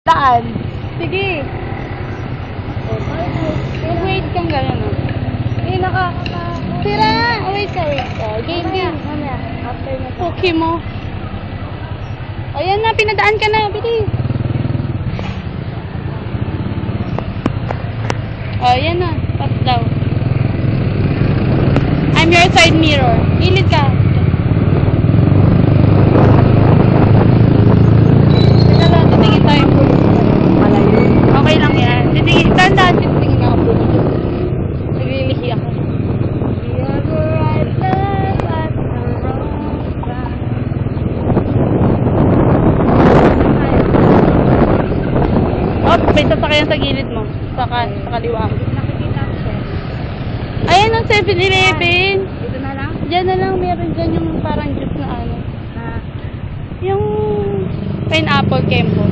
Saan? Sige. Wait kang gano'n. Eh, Tira! Wait ka. Game. Mamaya. After na to. Okay mo. Ayan na, pinadaan ka na. Bilis. Ayan na. Pass daw. I'm your side mirror. Gilid ka. Teka lang, titingin tayo. Malayo. Okay lang yan. Titingin, dahan-dahan titingin ako. Naglilihi ako. We are the right love at the wrong time. Oh, may sasakyan sa gilid mo. Sa kaliwa. Nakikita ko siya. Ayan ang 7-Eleven. Dito na lang? Diyan na lang, meron dyan yung parang juice na ano. Ha? Yung pineapple kempo.